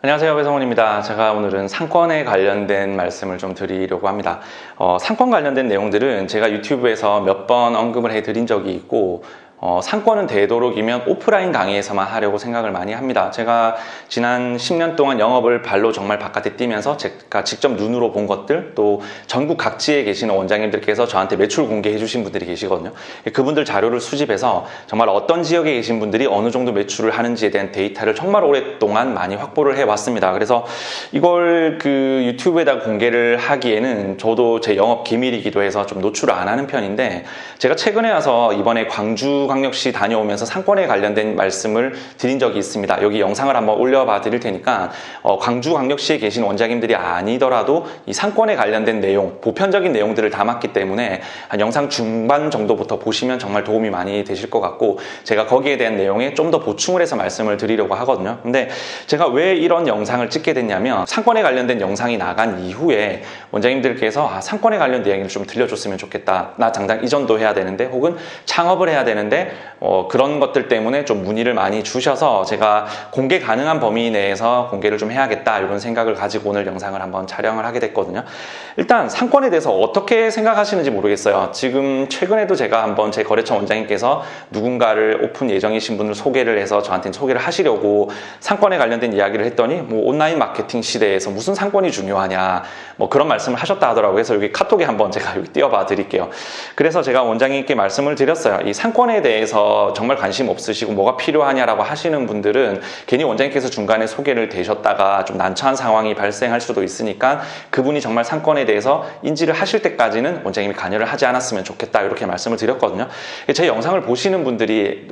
안녕하세요, 배성훈입니다. 제가 오늘은 상권에 관련된 말씀을 좀 드리려고 합니다. 상권 관련된 내용들은 제가 유튜브에서 몇 번 언급을 해드린 적이 있고, 상권은 되도록이면 오프라인 강의에서만 하려고 생각을 많이 합니다. 제가 지난 10년 동안 영업을 발로 정말 바깥에 뛰면서 제가 직접 눈으로 본 것들, 또 전국 각지에 계시는 원장님들께서 저한테 매출 공개해 주신 분들이 계시거든요. 그분들 자료를 수집해서 정말 어떤 지역에 계신 분들이 어느 정도 매출을 하는지에 대한 데이터를 정말 오랫동안 많이 확보를 해왔습니다. 그래서 이걸 유튜브에다 공개를 하기에는 저도 제 영업 기밀이기도 해서 좀 노출을 안 하는 편인데, 제가 최근에 와서 이번에 광주광역시 다녀오면서 상권에 관련된 말씀을 드린 적이 있습니다. 여기 영상을 한번 올려봐 드릴 테니까 광주광역시에 계신 원장님들이 아니더라도 이 상권에 관련된 내용, 보편적인 내용들을 담았기 때문에 한 영상 중반 정도부터 보시면 정말 도움이 많이 되실 것 같고, 제가 거기에 대한 내용에 좀 더 보충을 해서 말씀을 드리려고 하거든요. 근데 제가 왜 이런 영상을 찍게 됐냐면, 상권에 관련된 영상이 나간 이후에 원장님들께서 상권에 관련된 이야기를 좀 들려줬으면 좋겠다, 나 당장 이전도 해야 되는데 혹은 창업을 해야 되는데 그런 것들 때문에 좀 문의를 많이 주셔서 제가 공개 가능한 범위 내에서 공개를 좀 해야겠다, 이런 생각을 가지고 오늘 영상을 한번 촬영을 하게 됐거든요. 일단 상권에 대해서 어떻게 생각하시는지 모르겠어요. 지금 최근에도 제가 한번 제 거래처 원장님께서 누군가를 오픈 예정이신 분을 소개를 해서 저한테 소개를 하시려고 상권에 관련된 이야기를 했더니 뭐 온라인 마케팅 시대에서 무슨 상권이 중요하냐, 뭐 그런 말씀을 하셨다 하더라고요. 그래서 여기 카톡에 한번 제가 여기 띄워봐 드릴게요. 그래서 제가 원장님께 말씀을 드렸어요. 이 상권에 대해서 정말 관심 없으시고 뭐가 필요하냐라고 하시는 분들은 괜히 원장님께서 중간에 소개를 되셨다가 좀 난처한 상황이 발생할 수도 있으니까 그분이 정말 상권에 대해서 인지를 하실 때까지는 원장님이 관여를 하지 않았으면 좋겠다, 이렇게 말씀을 드렸거든요. 제 영상을 보시는 분들이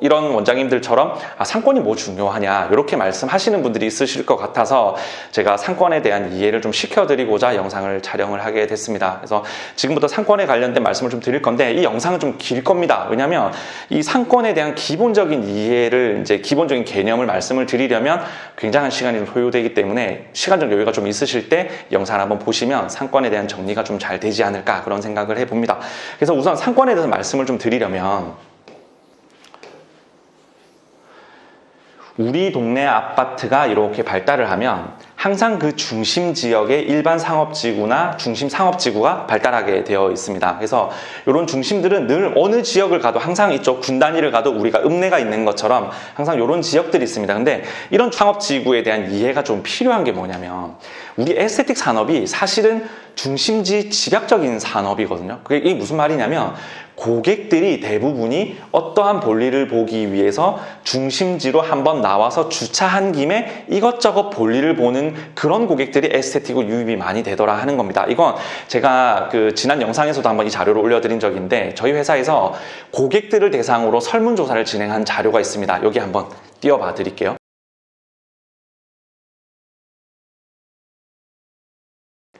이런 원장님들처럼 상권이 뭐 중요하냐 이렇게 말씀하시는 분들이 있으실 것 같아서 제가 상권에 대한 이해를 좀 시켜드리고자 영상을 촬영을 하게 됐습니다. 그래서 지금부터 상권에 관련된 말씀을 좀 드릴 건데, 이 영상은 좀 길 겁니다. 왜냐하면 이 상권에 대한 기본적인 이해를, 이제 기본적인 개념을 말씀을 드리려면 굉장한 시간이 좀 소요되기 때문에 시간적 여유가 좀 있으실 때 영상을 한번 보시면 상권에 대한 정리가 좀 잘 되지 않을까, 그런 생각을 해봅니다. 그래서 우선 상권에 대해서 말씀을 좀 드리려면, 우리 동네 아파트가 이렇게 발달을 하면 항상 그 중심 지역의 일반 상업지구나 중심 상업지구가 발달하게 되어 있습니다. 그래서 이런 중심들은 늘 어느 지역을 가도, 항상 이쪽 군 단위를 가도 우리가 읍내가 있는 것처럼 항상 이런 지역들이 있습니다. 근데 이런 상업지구에 대한 이해가 좀 필요한 게 뭐냐면, 우리 에스테틱 산업이 사실은 중심지 집약적인 산업이거든요. 이게 무슨 말이냐면, 고객들이 대부분이 어떠한 볼일을 보기 위해서 중심지로 한번 나와서 주차한 김에 이것저것 볼일을 보는 그런 고객들이 에스테틱으로 유입이 많이 되더라 하는 겁니다. 이건 제가 지난 영상에서도 한번 이 자료를 올려드린 적인데, 저희 회사에서 고객들을 대상으로 설문조사를 진행한 자료가 있습니다. 여기 한번 띄워봐 드릴게요.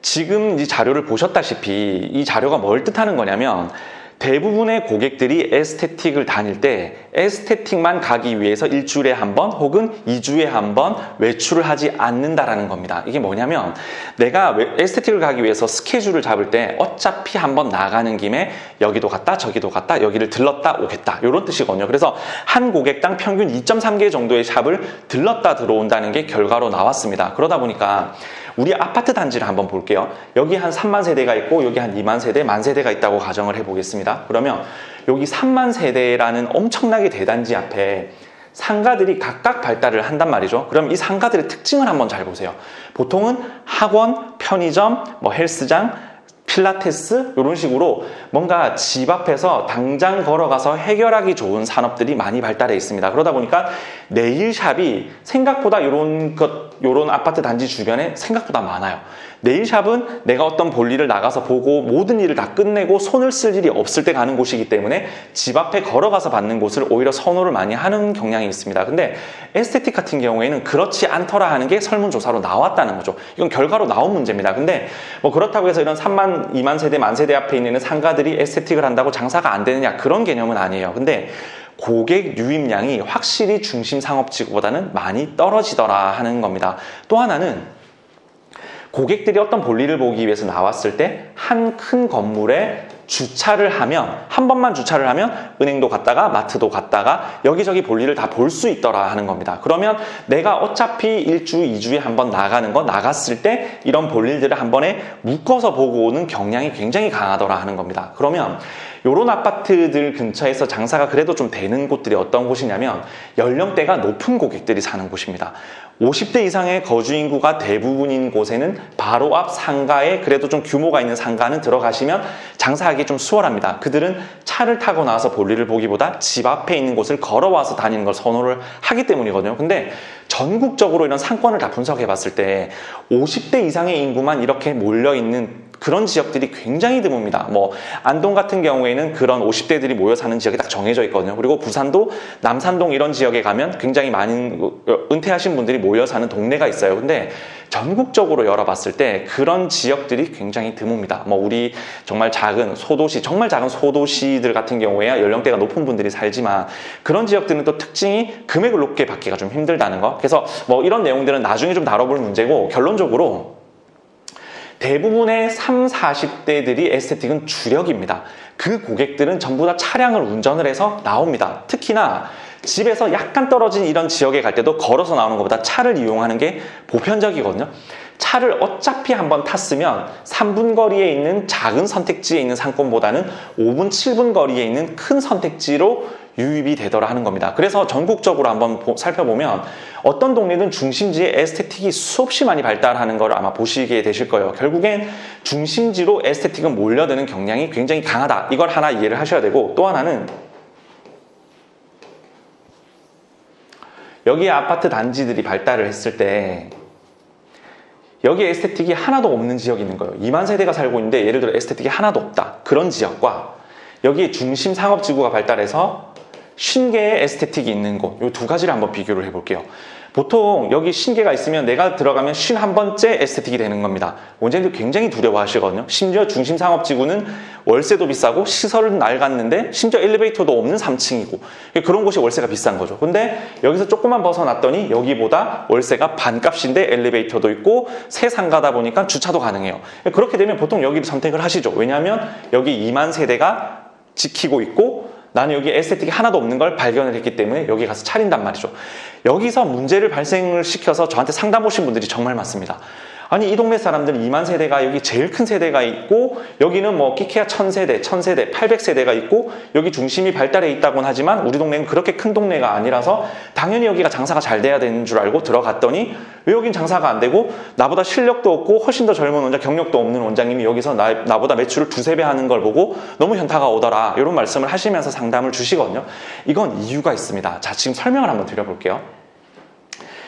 지금 이 자료를 보셨다시피 이 자료가 뭘 뜻하는 거냐면, 대부분의 고객들이 에스테틱을 다닐 때 에스테틱만 가기 위해서 일주일에 한 번 혹은 2주에 한 번 외출을 하지 않는다라는 겁니다. 이게 뭐냐면, 내가 에스테틱을 가기 위해서 스케줄을 잡을 때 어차피 한번 나가는 김에 여기도 갔다 저기도 갔다 여기를 들렀다 오겠다, 이런 뜻이거든요. 그래서 한 고객당 평균 2.3개 정도의 샵을 들렀다 들어온다는 게 결과로 나왔습니다. 그러다 보니까 우리 아파트 단지를 한번 볼게요. 여기 한 3만 세대가 있고 여기 한 2만 세대, 만 세대가 있다고 가정을 해보겠습니다. 그러면 여기 3만 세대라는 엄청나게 대단지 앞에 상가들이 각각 발달을 한단 말이죠. 그럼 이 상가들의 특징을 한번 잘 보세요. 보통은 학원, 편의점, 헬스장, 필라테스, 이런 식으로 뭔가 집 앞에서 당장 걸어가서 해결하기 좋은 산업들이 많이 발달해 있습니다. 그러다 보니까 네일샵이 생각보다 이런 아파트 단지 주변에 생각보다 많아요. 네일샵은 내가 어떤 볼일을 나가서 보고 모든 일을 다 끝내고 손을 쓸 일이 없을 때 가는 곳이기 때문에 집 앞에 걸어가서 받는 곳을 오히려 선호를 많이 하는 경향이 있습니다. 근데 에스테틱 같은 경우에는 그렇지 않더라 하는 게 설문조사로 나왔다는 거죠. 이건 결과로 나온 문제입니다. 근데 그렇다고 해서 이런 3만, 2만 세대, 만 세대 앞에 있는 상가들이 에스테틱을 한다고 장사가 안 되느냐, 그런 개념은 아니에요. 근데 고객 유입량이 확실히 중심 상업지구보다는 많이 떨어지더라 하는 겁니다. 또 하나는 고객들이 어떤 볼일을 보기 위해서 나왔을 때 한 큰 건물에 주차를 하면, 한 번만 주차를 하면 은행도 갔다가 마트도 갔다가 여기저기 볼일을 다 볼 수 있더라 하는 겁니다. 그러면 내가 어차피 1주, 2주에 한 번 나가는 거, 나갔을 때 이런 볼일들을 한 번에 묶어서 보고 오는 경향이 굉장히 강하더라 하는 겁니다. 그러면 요런 아파트들 근처에서 장사가 그래도 좀 되는 곳들이 어떤 곳이냐면 연령대가 높은 고객들이 사는 곳입니다. 50대 이상의 거주 인구가 대부분인 곳에는 바로 앞 상가에, 그래도 좀 규모가 있는 상가는 들어가시면 장사하기 좀 수월합니다. 그들은 차를 타고 나와서 볼일을 보기보다 집 앞에 있는 곳을 걸어와서 다니는 걸 선호를 하기 때문이거든요. 근데 전국적으로 이런 상권을 다 분석해 봤을 때 50대 이상의 인구만 이렇게 몰려있는 그런 지역들이 굉장히 드뭅니다. 뭐 안동 같은 경우에는 그런 50대들이 모여 사는 지역이 딱 정해져 있거든요. 그리고 부산도 남산동 이런 지역에 가면 굉장히 많은 은퇴하신 분들이 모여 사는 동네가 있어요. 근데 전국적으로 열어봤을 때 그런 지역들이 굉장히 드뭅니다. 뭐 우리 정말 작은 소도시, 정말 작은 소도시들 같은 경우에야 연령대가 높은 분들이 살지만 그런 지역들은 또 특징이 금액을 높게 받기가 좀 힘들다는 거. 그래서 뭐 이런 내용들은 나중에 좀 다뤄볼 문제고, 결론적으로 대부분의 30, 40대들이 에스테틱은 주력입니다. 그 고객들은 전부 다 차량을 운전을 해서 나옵니다. 특히나 집에서 약간 떨어진 이런 지역에 갈 때도 걸어서 나오는 것보다 차를 이용하는 게 보편적이거든요. 차를 어차피 한번 탔으면 3분 거리에 있는 작은 선택지에 있는 상권보다는 5분, 7분 거리에 있는 큰 선택지로 유입이 되더라 하는 겁니다. 그래서 전국적으로 한번 살펴보면 어떤 동네든 중심지에 에스테틱이 수없이 많이 발달하는 걸 아마 보시게 되실 거예요. 결국엔 중심지로 에스테틱은 몰려드는 경향이 굉장히 강하다. 이걸 하나 이해를 하셔야 되고, 또 하나는 여기 아파트 단지들이 발달을 했을 때 여기 에스테틱이 하나도 없는 지역이 있는 거예요. 2만 세대가 살고 있는데 예를 들어 에스테틱이 하나도 없다. 그런 지역과 여기 중심 상업지구가 발달해서 50개의 에스테틱이 있는 곳, 이 두 가지를 한번 비교를 해볼게요. 보통 여기 50개가 있으면 내가 들어가면 51번째 에스테틱이 되는 겁니다. 원장님들 굉장히 두려워하시거든요. 심지어 중심 상업지구는 월세도 비싸고 시설은 낡았는데 심지어 엘리베이터도 없는 3층이고 그런 곳이 월세가 비싼 거죠. 근데 여기서 조금만 벗어났더니 여기보다 월세가 반값인데 엘리베이터도 있고 새 상가다 보니까 주차도 가능해요. 그렇게 되면 보통 여기를 선택을 하시죠. 왜냐하면 여기 2만 세대가 지키고 있고 나는 여기 에스테틱이 하나도 없는 걸 발견을 했기 때문에 여기 가서 차린단 말이죠. 여기서 문제를 발생을 시켜서 저한테 상담 오신 분들이 정말 많습니다. 아니 이 동네 사람들 2만 세대가 여기 제일 큰 세대가 있고 여기는 뭐 끼케야 1000세대, 800세대가 있고 여기 중심이 발달해 있다고는 하지만 우리 동네는 그렇게 큰 동네가 아니라서 당연히 여기가 장사가 잘 돼야 되는 줄 알고 들어갔더니 왜 여긴 장사가 안 되고 나보다 실력도 없고 훨씬 더 젊은 원장, 경력도 없는 원장님이 여기서 나보다 매출을 2~3배 하는 걸 보고 너무 현타가 오더라 이런 말씀을 하시면서 상담을 주시거든요. 이건 이유가 있습니다. 자, 지금 설명을 한번 드려볼게요.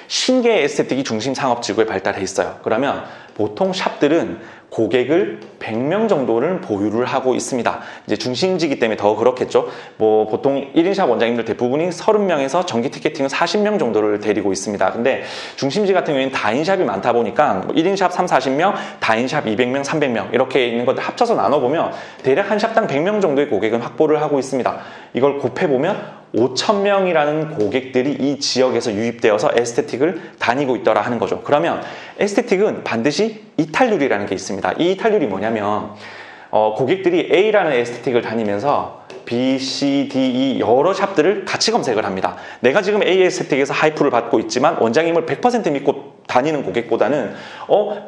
신개의 에스테틱이 중심 상업지구에 발달해 있어요. 그러면 보통 샵들은 고객을 100명 정도를 보유를 하고 있습니다. 이제 중심지기 때문에 더 그렇겠죠. 뭐 보통 1인 샵 원장님들 대부분이 30명에서 정기 티켓팅은 40명 정도를 데리고 있습니다. 근데 중심지 같은 경우에는 다인 샵이 많다 보니까 1인 샵 3, 40명, 다인 샵 200명, 300명 이렇게 있는 것들 합쳐서 나눠보면 대략 한 샵당 100명 정도의 고객은 확보를 하고 있습니다. 이걸 곱해보면 5,000명이라는 고객들이 이 지역에서 유입되어서 에스테틱을 다니고 있더라 하는 거죠. 그러면 에스테틱은 반드시 이탈률이라는 게 있습니다. 이 이탈률이 뭐냐면 고객들이 A라는 에스테틱을 다니면서 B, C, D, E 여러 샵들을 같이 검색을 합니다. 내가 지금 A 에스테틱에서 하이프를 받고 있지만 원장님을 100% 믿고 다니는 고객보다는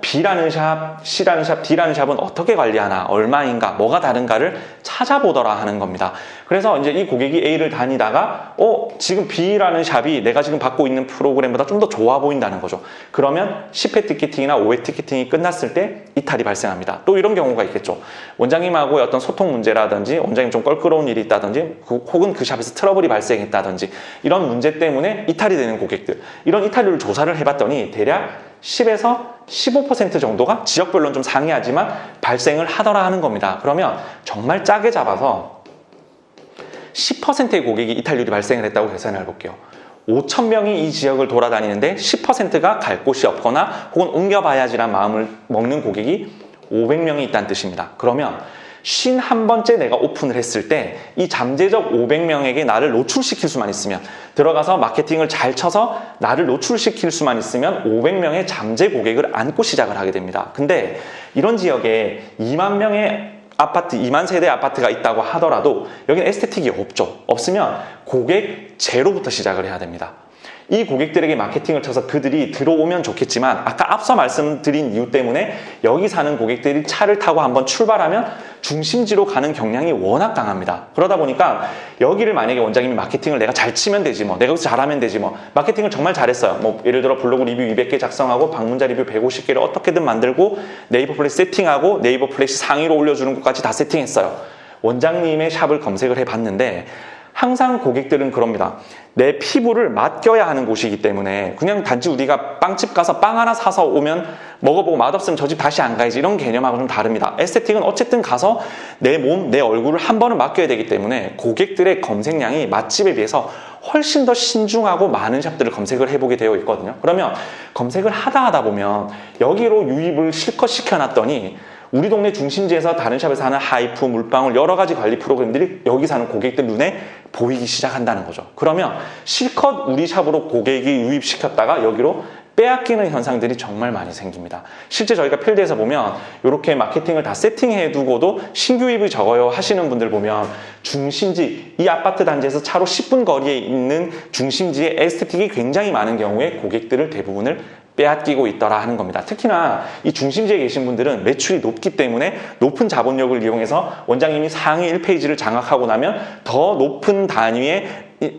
B라는 샵, C라는 샵, D라는 샵은 어떻게 관리하나, 얼마인가, 뭐가 다른가를 찾아보더라 하는 겁니다. 그래서 이제 이 고객이 A를 다니다가 지금 B라는 샵이 내가 지금 받고 있는 프로그램보다 좀 더 좋아 보인다는 거죠. 그러면 10회 티켓팅이나 5회 티켓팅이 끝났을 때 이탈이 발생합니다. 또 이런 경우가 있겠죠. 원장님하고의 어떤 소통 문제라든지 원장님 좀 껄끄러운 일이 있다든지 혹은 그 샵에서 트러블이 발생했다든지 이런 문제 때문에 이탈이 되는 고객들, 이런 이탈률을 조사를 해봤더니 대략 10에서 15% 정도가 지역별로는 좀 상이하지만 발생을 하더라 하는 겁니다. 그러면 정말 짜게 잡아서 10%의 고객이 이탈률이 발생을 했다고 계산을 해볼게요. 5,000명이 이 지역을 돌아다니는데 10%가 갈 곳이 없거나 혹은 옮겨봐야지란 마음을 먹는 고객이 500명이 있다는 뜻입니다. 그러면 51번째 내가 오픈을 했을 때 이 잠재적 500명에게 나를 노출시킬 수만 있으면, 들어가서 마케팅을 잘 쳐서 나를 노출시킬 수만 있으면 500명의 잠재 고객을 안고 시작을 하게 됩니다. 근데 이런 지역에 2만 명의 아파트, 2만 세대 아파트가 있다고 하더라도 여기는 에스테틱이 없죠. 없으면 고객 제로부터 시작을 해야 됩니다. 이 고객들에게 마케팅을 쳐서 그들이 들어오면 좋겠지만, 아까 앞서 말씀드린 이유 때문에 여기 사는 고객들이 차를 타고 한번 출발하면 중심지로 가는 경향이 워낙 강합니다. 그러다 보니까 여기를 만약에 원장님이 마케팅을 내가 잘 치면 되지 뭐, 내가 여기서 잘하면 되지 뭐, 마케팅을 정말 잘했어요. 뭐 예를 들어 블로그 리뷰 200개 작성하고 방문자 리뷰 150개를 어떻게든 만들고 네이버 플래시 세팅하고 네이버 플래시 상위로 올려주는 것까지 다 세팅했어요. 원장님의 샵을 검색을 해봤는데 항상 고객들은 그럽니다. 내 피부를 맡겨야 하는 곳이기 때문에 그냥 단지 우리가 빵집 가서 빵 하나 사서 오면 먹어보고 맛없으면 저 집 다시 안 가야지, 이런 개념하고 좀 다릅니다. 에스테틱은 어쨌든 가서 내 몸, 내 얼굴을 한 번은 맡겨야 되기 때문에 고객들의 검색량이 맛집에 비해서 훨씬 더 신중하고 많은 샵들을 검색을 해보게 되어 있거든요. 그러면 검색을 하다 보면 여기로 유입을 실컷 시켜놨더니 우리 동네 중심지에서 다른 샵에서 하는 하이프, 물방울, 여러 가지 관리 프로그램들이 여기 사는 고객들 눈에 보이기 시작한다는 거죠. 그러면 실컷 우리 샵으로 고객이 유입시켰다가 여기로 빼앗기는 현상들이 정말 많이 생깁니다. 실제 저희가 필드에서 보면 이렇게 마케팅을 다 세팅해 두고도 신규 유입이 적어요 하시는 분들 보면 중심지, 이 아파트 단지에서 차로 10분 거리에 있는 중심지에 에스테틱이 굉장히 많은 경우에 고객들을 대부분을 빼앗기고 있더라 하는 겁니다. 특히나 이 중심지에 계신 분들은 매출이 높기 때문에 높은 자본력을 이용해서 원장님이 상위 1페이지를 장악하고 나면 더 높은 단위의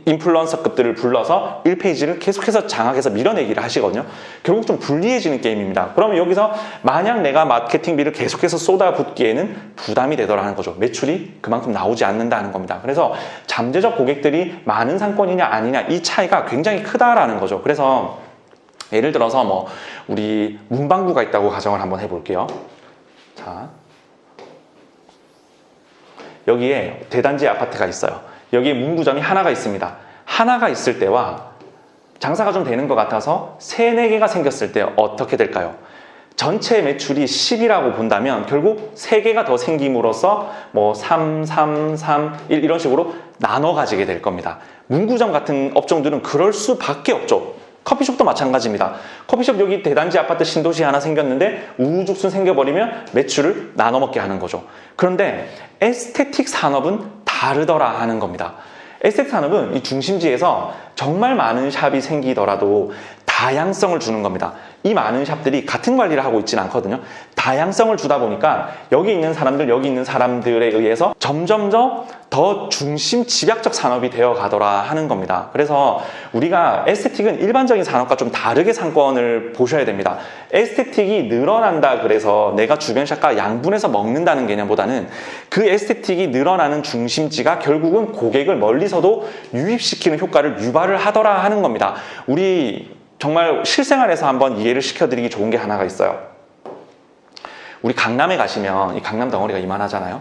인플루언서급들을 불러서 1페이지를 계속해서 장악해서 밀어내기를 하시거든요. 결국 좀 불리해지는 게임입니다. 그러면 여기서 만약 내가 마케팅비를 계속해서 쏟아붓기에는 부담이 되더라는 거죠. 매출이 그만큼 나오지 않는다는 겁니다. 그래서 잠재적 고객들이 많은 상권이냐 아니냐, 이 차이가 굉장히 크다라는 거죠. 그래서 예를 들어서 뭐 우리 문방구가 있다고 가정을 한번 해볼게요. 자, 여기에 대단지 아파트가 있어요. 여기에 문구점이 하나가 있습니다. 하나가 있을 때와 장사가 좀 되는 것 같아서 3, 4개가 생겼을 때 어떻게 될까요? 전체 매출이 10이라고 본다면 결국 3개가 더 생김으로써 뭐 3, 3, 3, 1 이런 식으로 나눠 가지게 될 겁니다. 문구점 같은 업종들은 그럴 수밖에 없죠. 커피숍도 마찬가지입니다. 커피숍 여기 대단지 아파트 신도시 하나 생겼는데 우후죽순 생겨버리면 매출을 나눠 먹게 하는 거죠. 그런데 에스테틱 산업은 다르더라 하는 겁니다. 에스테틱 산업은 이 중심지에서 정말 많은 샵이 생기더라도 다양성을 주는 겁니다. 이 많은 샵들이 같은 관리를 하고 있지는 않거든요. 다양성을 주다 보니까 여기 있는 사람들, 여기 있는 사람들에 의해서 점점 더 중심 집약적 산업이 되어 가더라 하는 겁니다. 그래서 우리가 에스테틱은 일반적인 산업과 좀 다르게 상권을 보셔야 됩니다. 에스테틱이 늘어난다 그래서 내가 주변 샵과 양분해서 먹는다는 개념보다는 그 에스테틱이 늘어나는 중심지가 결국은 고객을 멀리서도 유입시키는 효과를 유발을 하더라 하는 겁니다. 우리 정말 실생활에서 한번 이해를 시켜드리기 좋은 게 하나가 있어요. 우리 강남에 가시면 이 강남 덩어리가 이만하잖아요.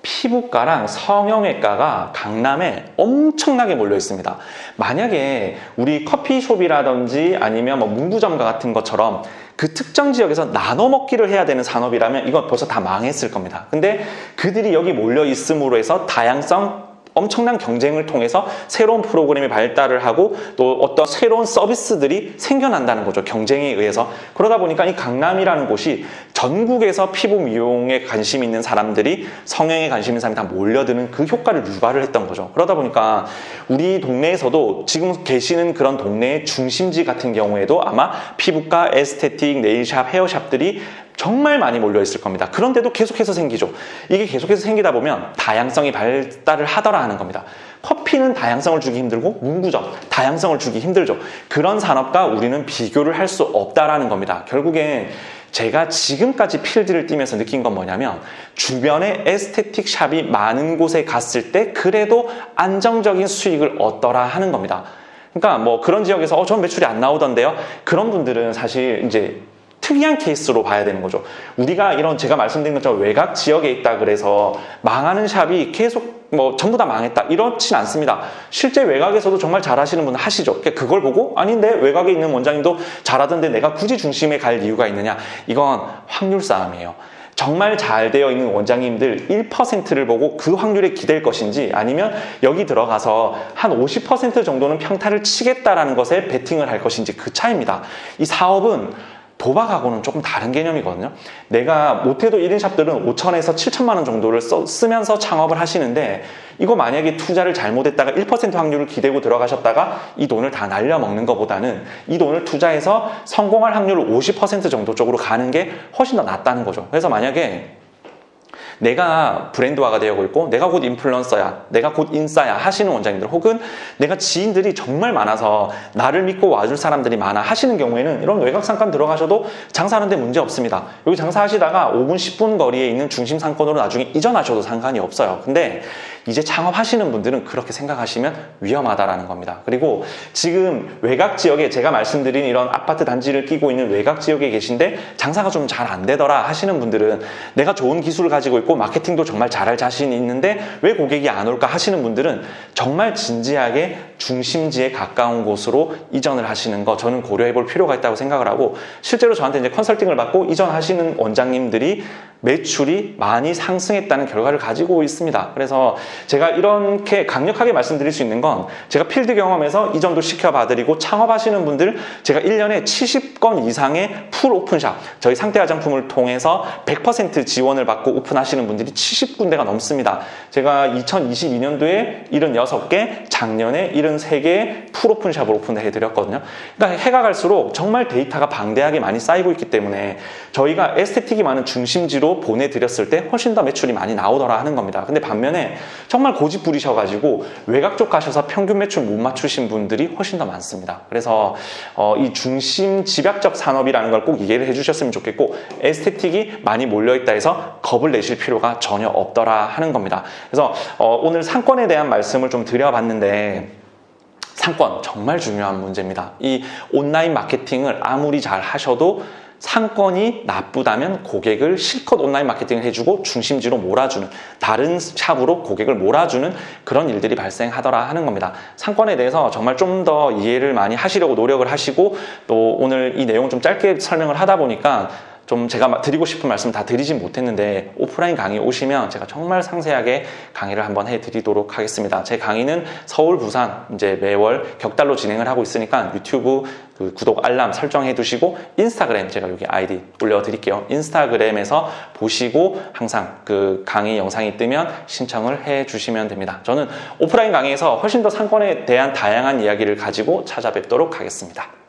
피부과랑 성형외과가 강남에 엄청나게 몰려 있습니다. 만약에 우리 커피숍이라든지 아니면 뭐 문구점과 같은 것처럼 그 특정 지역에서 나눠 먹기를 해야 되는 산업이라면 이건 벌써 다 망했을 겁니다. 근데 그들이 여기 몰려 있음으로 해서 다양성, 엄청난 경쟁을 통해서 새로운 프로그램이 발달을 하고 또 어떤 새로운 서비스들이 생겨난다는 거죠. 경쟁에 의해서. 그러다 보니까 이 강남이라는 곳이 전국에서 피부 미용에 관심 있는 사람들이, 성형에 관심 있는 사람이 다 몰려드는 그 효과를 유발을 했던 거죠. 그러다 보니까 우리 동네에서도 지금 계시는 그런 동네의 중심지 같은 경우에도 아마 피부과, 에스테틱, 네일샵, 헤어샵들이 정말 많이 몰려 있을 겁니다. 그런데도 계속해서 생기죠. 이게 계속해서 생기다 보면 다양성이 발달을 하더라 하는 겁니다. 커피는 다양성을 주기 힘들고 문구점 다양성을 주기 힘들죠. 그런 산업과 우리는 비교를 할 수 없다라는 겁니다. 결국엔 제가 지금까지 필드를 뛰면서 느낀 건 뭐냐면 주변에 에스테틱 샵이 많은 곳에 갔을 때 그래도 안정적인 수익을 얻더라 하는 겁니다. 그러니까 뭐 그런 지역에서 전 매출이 안 나오던데요. 그런 분들은 사실 이제 특이한 케이스로 봐야 되는 거죠. 우리가 이런 제가 말씀드린 것처럼 외곽 지역에 있다 그래서 망하는 샵이 계속 뭐 전부 다 망했다 이렇진 않습니다. 실제 외곽에서도 정말 잘하시는 분은 하시죠. 그걸 보고 아닌데 외곽에 있는 원장님도 잘하던데 내가 굳이 중심에 갈 이유가 있느냐, 이건 확률 싸움이에요. 정말 잘 되어 있는 원장님들 1%를 보고 그 확률에 기댈 것인지, 아니면 여기 들어가서 한 50% 정도는 평타를 치겠다라는 것에 베팅을 할 것인지, 그 차이입니다. 이 사업은 도박하고는 조금 다른 개념이거든요. 내가 못해도 1인 샵들은 5천에서 7천만 원 정도를 쓰면서 창업을 하시는데, 이거 만약에 투자를 잘못했다가 1% 확률을 기대고 들어가셨다가 이 돈을 다 날려먹는 것보다는 이 돈을 투자해서 성공할 확률을 50% 정도 쪽으로 가는 게 훨씬 더 낫다는 거죠. 그래서 만약에 내가 브랜드화가 되고 있고 내가 곧 인플루언서야, 내가 곧 인싸야 하시는 원장님들, 혹은 내가 지인들이 정말 많아서 나를 믿고 와줄 사람들이 많아 하시는 경우에는 이런 외곽 상권 들어가셔도 장사하는데 문제 없습니다. 여기 장사하시다가 5분 10분 거리에 있는 중심 상권으로 나중에 이전하셔도 상관이 없어요. 근데 이제 창업하시는 분들은 그렇게 생각하시면 위험하다라는 겁니다. 그리고 지금 외곽 지역에 제가 말씀드린 이런 아파트 단지를 끼고 있는 외곽 지역에 계신데 장사가 좀 잘 안 되더라 하시는 분들은, 내가 좋은 기술을 가지고 있고 마케팅도 정말 잘할 자신이 있는데 왜 고객이 안 올까 하시는 분들은 정말 진지하게 중심지에 가까운 곳으로 이전을 하시는 거 저는 고려해 볼 필요가 있다고 생각을 하고, 실제로 저한테 이제 컨설팅을 받고 이전하시는 원장님들이 매출이 많이 상승했다는 결과를 가지고 있습니다. 그래서 제가 이렇게 강력하게 말씀드릴 수 있는 건, 제가 필드 경험에서 이전도 시켜봐드리고 창업하시는 분들 제가 1년에 70건 이상의 풀 오픈샵, 저희 상태 화장품을 통해서 100% 지원을 받고 오픈하시는 분들이 70군데가 넘습니다. 제가 2022년도에 76개, 작년에 73개의 풀 오픈샵을 오픈해 드렸거든요. 그러니까 해가 갈수록 정말 데이터가 방대하게 많이 쌓이고 있기 때문에 저희가 에스테틱이 많은 중심지로 보내드렸을 때 훨씬 더 매출이 많이 나오더라 하는 겁니다. 근데 반면에 정말 고집 부리셔가지고 외곽 쪽 가셔서 평균 매출 못 맞추신 분들이 훨씬 더 많습니다. 그래서 이 중심 집약적 산업이라는 걸 꼭 이해를 해주셨으면 좋겠고, 에스테틱이 많이 몰려있다 해서 겁을 내실 필요가 전혀 없더라 하는 겁니다. 그래서 오늘 상권에 대한 말씀을 좀 드려봤는데, 상권 정말 중요한 문제입니다. 이 온라인 마케팅을 아무리 잘 하셔도 상권이 나쁘다면 고객을 실컷 온라인 마케팅을 해주고 중심지로 몰아주는, 다른 샵으로 고객을 몰아주는 그런 일들이 발생하더라 하는 겁니다. 상권에 대해서 정말 좀 더 이해를 많이 하시려고 노력을 하시고, 또 오늘 이 내용을 좀 짧게 설명을 하다 보니까 좀 제가 드리고 싶은 말씀 다 드리진 못했는데, 오프라인 강의 오시면 제가 정말 상세하게 강의를 한번 해드리도록 하겠습니다. 제 강의는 서울, 부산 이제 매월 격달로 진행을 하고 있으니까 유튜브 구독, 알람 설정해 두시고, 인스타그램 제가 여기 아이디 올려드릴게요. 인스타그램에서 보시고 항상 그 강의 영상이 뜨면 신청을 해 주시면 됩니다. 저는 오프라인 강의에서 훨씬 더 상권에 대한 다양한 이야기를 가지고 찾아뵙도록 하겠습니다.